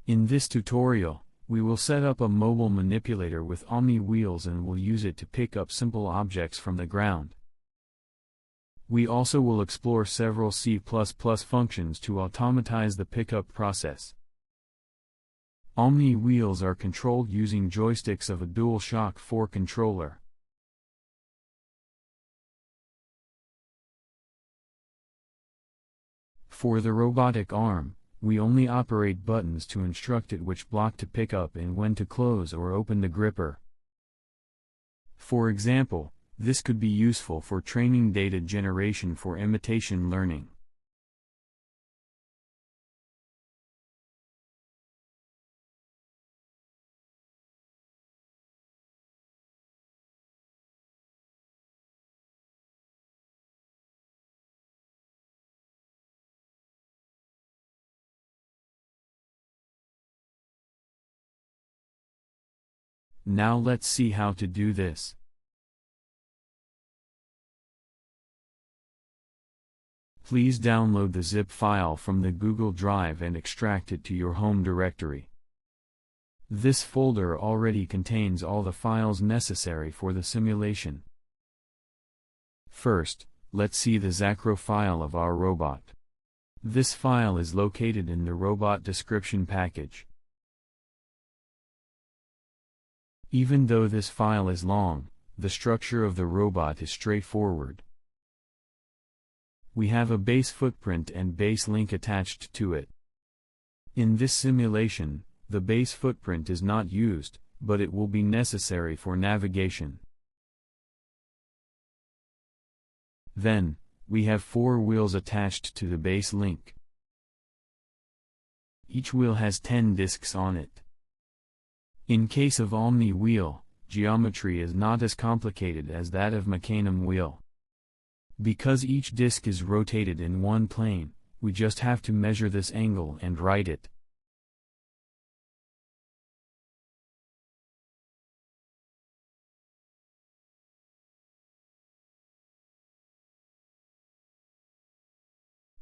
In this tutorial, we will set up a mobile manipulator with Omni wheels and will use it to pick up simple objects from the ground. We also will explore several C++ functions to automatize the pickup process. Omni wheels are controlled using joysticks of a DualShock 4 controller. For the robotic arm, we only operate buttons to instruct it which block to pick up and when to close or open the gripper. For example, this could be useful for training data generation for imitation learning. Now let's see how to do this. Please download the zip file from the Google Drive and extract it to your home directory. This folder already contains all the files necessary for the simulation. First, let's see the Zacro file of our robot. This file is located in the robot description package. Even though this file is long, the structure of the robot is straightforward. We have a base footprint and base link attached to it. In this simulation, the base footprint is not used, but it will be necessary for navigation. Then, we have 4 wheels attached to the base link. Each wheel has 10 discs on it. In case of Omni wheel, geometry is not as complicated as that of Mecanum wheel. Because each disc is rotated in one plane, we just have to measure this angle and write it.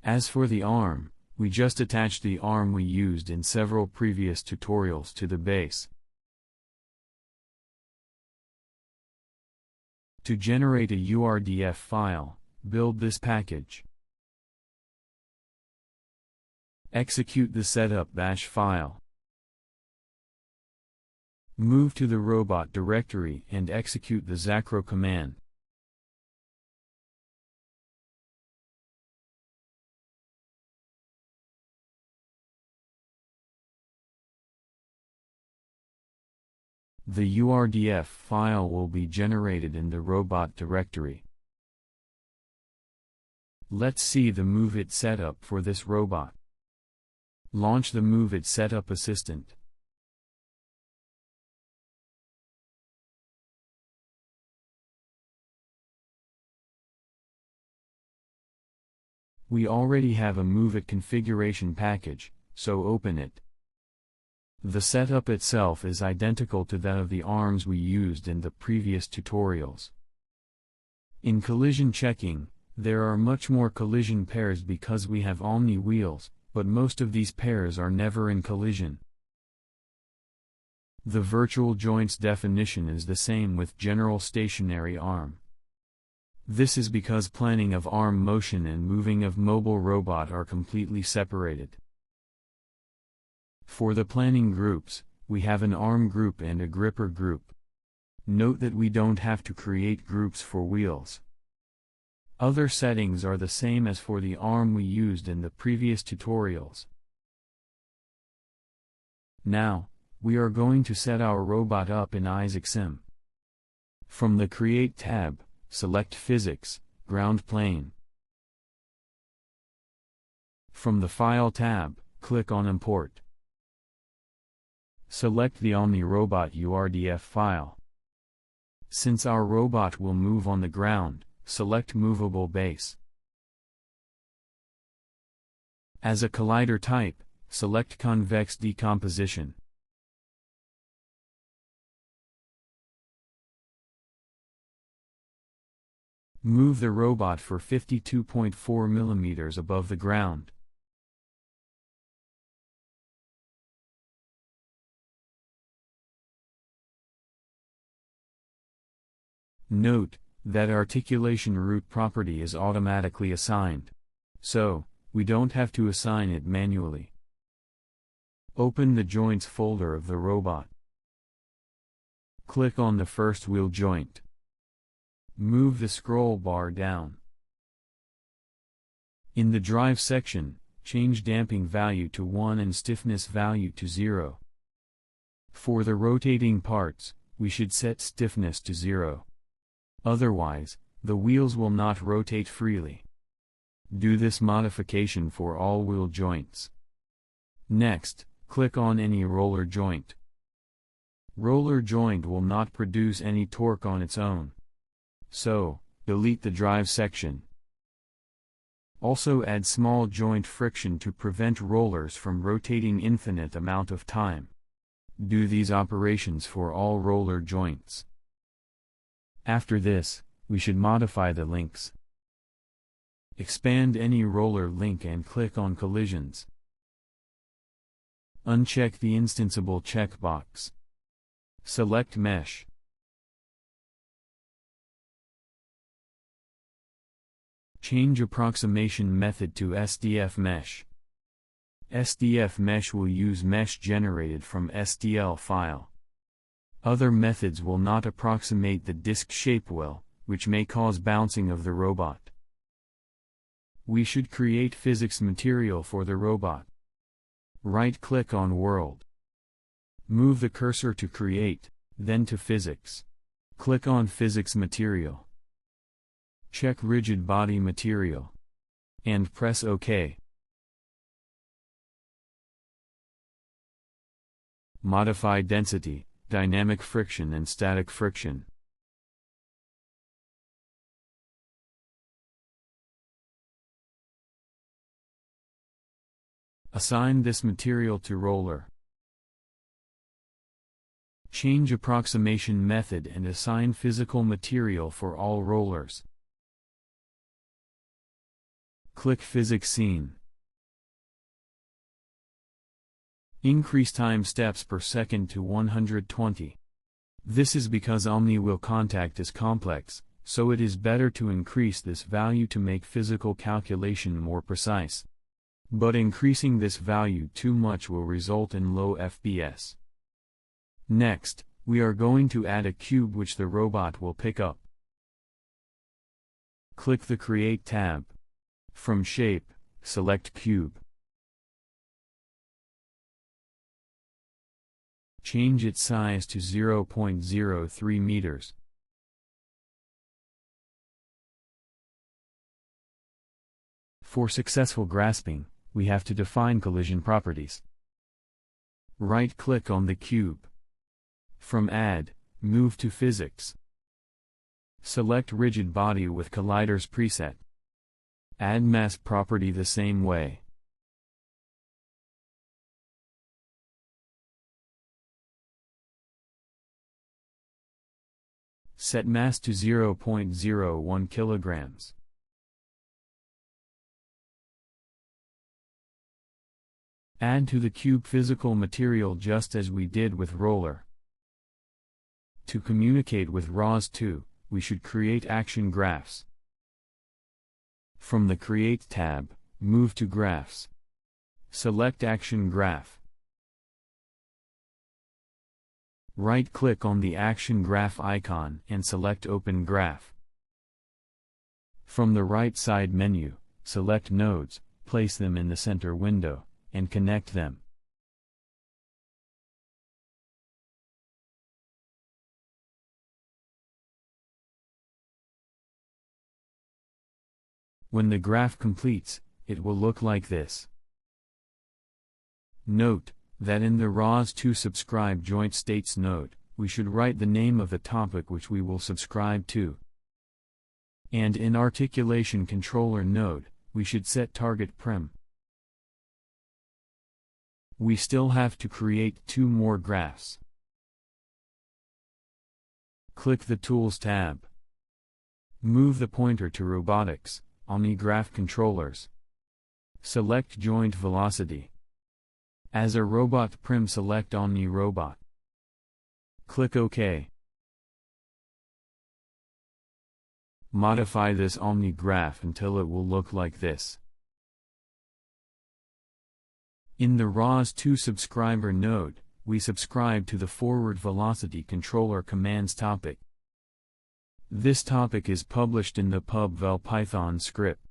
As for the arm, we just attach the arm we used in several previous tutorials to the base. To generate a URDF file, build this package. Execute the setup bash file. Move to the robot directory and execute the Zacro command. The URDF file will be generated in the robot directory. Let's see the Move It setup for this robot. Launch the Move It Setup Assistant. We already have a Move It configuration package, so open it. The setup itself is identical to that of the arms we used in the previous tutorials. In collision checking, there are much more collision pairs because we have Omni wheels, but most of these pairs are never in collision. The virtual joints definition is the same with general stationary arm. This is because planning of arm motion and moving of mobile robot are completely separated. For the planning groups, we have an arm group and a gripper group. Note that we don't have to create groups for wheels. Other settings are the same as for the arm we used in the previous tutorials. Now, we are going to set our robot up in IsaacSim. From the Create tab, select Physics, Ground Plane. From the File tab, click on Import. Select the Omni Robot URDF file. Since our robot will move on the ground, select Movable Base. As a collider type, select Convex Decomposition. Move the robot for 52.4 mm above the ground. Note that articulation root property is automatically assigned, so we don't have to assign it manually. Open the joints folder of the robot. Click on the first wheel joint. Move the scroll bar down. In the drive section, change damping value to 1 and stiffness value to 0. For the rotating parts, we should set stiffness to 0. Otherwise, the wheels will not rotate freely. Do this modification for all wheel joints. Next, click on any roller joint. Roller joint will not produce any torque on its own, so delete the drive section. Also add small joint friction to prevent rollers from rotating infinite amount of time. Do these operations for all roller joints. After this, we should modify the links. Expand any roller link and click on collisions. Uncheck the instanceable checkbox. Select mesh. Change approximation method to SDF mesh. SDF mesh will use mesh generated from STL file. Other methods will not approximate the disk shape well, which may cause bouncing of the robot. We should create physics material for the robot. Right-click on World. Move the cursor to Create, then to Physics. Click on Physics Material. Check Rigid Body Material. And press OK. Modify density, dynamic friction and static friction. Assign this material to roller. Change approximation method and assign physical material for all rollers. Click Physics Scene. Increase time steps per second to 120. This is because omni-wheel contact is complex, so it is better to increase this value to make physical calculation more precise. But increasing this value too much will result in low FPS. Next, we are going to add a cube which the robot will pick up. Click the Create tab. From Shape, select Cube. Change its size to 0.03 meters. For successful grasping, we have to define collision properties. Right-click on the cube. From Add, move to Physics. Select Rigid Body with Colliders preset. Add Mass property the same way. Set mass to 0.01 kilograms. Add to the cube physical material just as we did with roller. To communicate with ROS2, we should create action graphs. From the Create tab, move to Graphs. Select Action Graph. Right-click on the Action Graph icon and select Open Graph. From the right side menu, select Nodes, place them in the center window, and connect them. When the graph completes, it will look like this. Note that in the ROS2 subscribe joint states node, we should write the name of the topic which we will subscribe to. And in articulation controller node, we should set target prim. We still have to create 2 more graphs. Click the Tools tab. Move the pointer to Robotics, OmniGraph Controllers. Select Joint Velocity. As a robot prim, select OmniRobot. Click OK. Modify this Omni graph until it will look like this. In the ROS2 subscriber node, we subscribe to the forward velocity controller commands topic. This topic is published in the pub-vel Python script.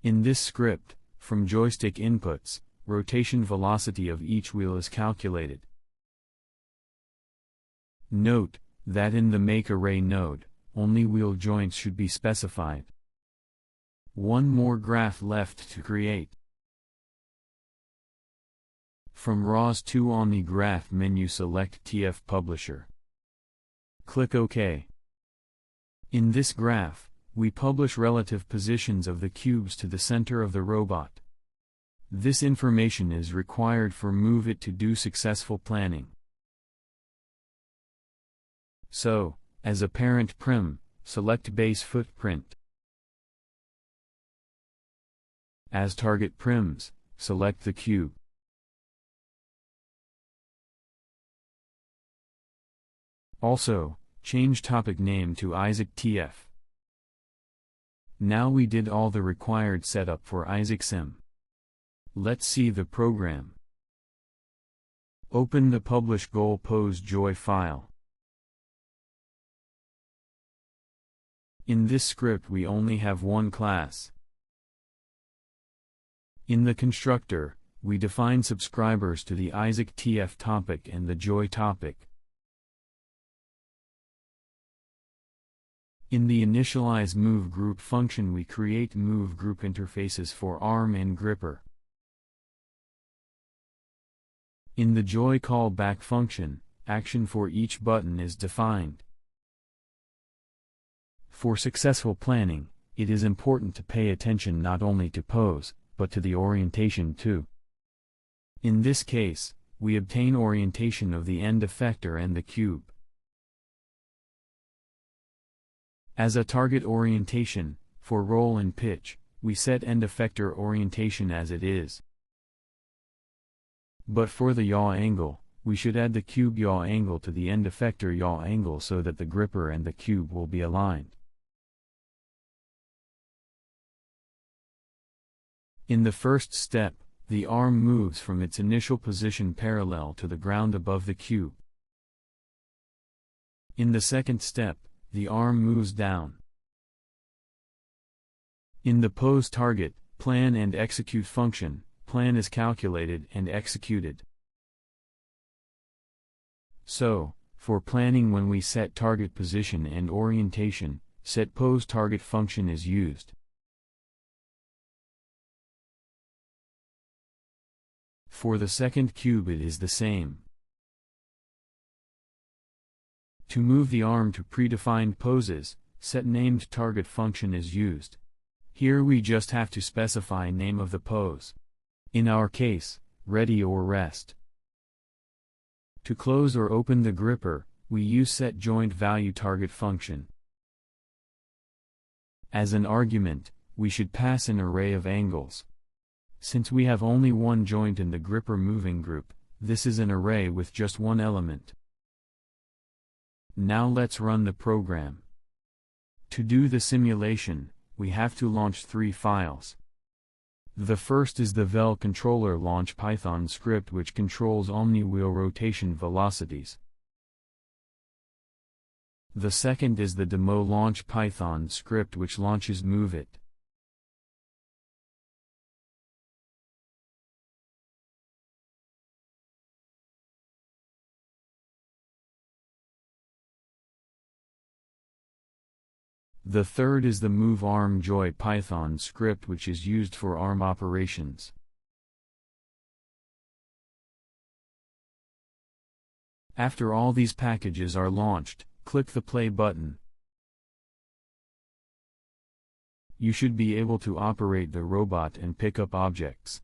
In this script, from joystick inputs, rotation velocity of each wheel is calculated. Note that in the make array node, only wheel joints should be specified. One more graph left to create. From ROS2 on the graph menu select TF Publisher. Click OK. In this graph, we publish relative positions of the cubes to the center of the robot. This information is required for move it to do successful planning. So, as a parent prim, select base footprint. As target prims, select the cube. Also, change topic name to Isaac TF. Now we did all the required setup for Isaac Sim. Let's see the program. Open the publish goal pose joy file. In this script we only have one class. In the constructor, we define subscribers to the Isaac TF topic and the joy topic. In the initialize move group function we create move group interfaces for arm and gripper. In the joy callback function, action for each button is defined. For successful planning, it is important to pay attention not only to pose, but to the orientation too. In this case, we obtain orientation of the end effector and the cube. As a target orientation, for roll and pitch, we set end effector orientation as it is. But for the yaw angle, we should add the cube yaw angle to the end effector yaw angle so that the gripper and the cube will be aligned. In the first step, the arm moves from its initial position parallel to the ground above the cube. In the second step, the arm moves down. In the pose target, plan and execute function, plan is calculated and executed. So, for planning when we set target position and orientation, set pose target function is used. For the second cube it is the same. To move the arm to predefined poses, set named target function is used. Here we just have to specify name of the pose. In our case, ready or rest. To close or open the gripper, we use set joint value target function. As an argument, we should pass an array of angles. Since we have only one joint in the gripper moving group, this is an array with just one element. Now let's run the program. To do the simulation, we have to launch 3 files. The first is the vel controller launch Python script which controls omni-wheel rotation velocities. The second is the demo launch Python script which launches move it. The third is the move arm joy Python script which is used for arm operations. After all these packages are launched, click the play button. You should be able to operate the robot and pick up objects.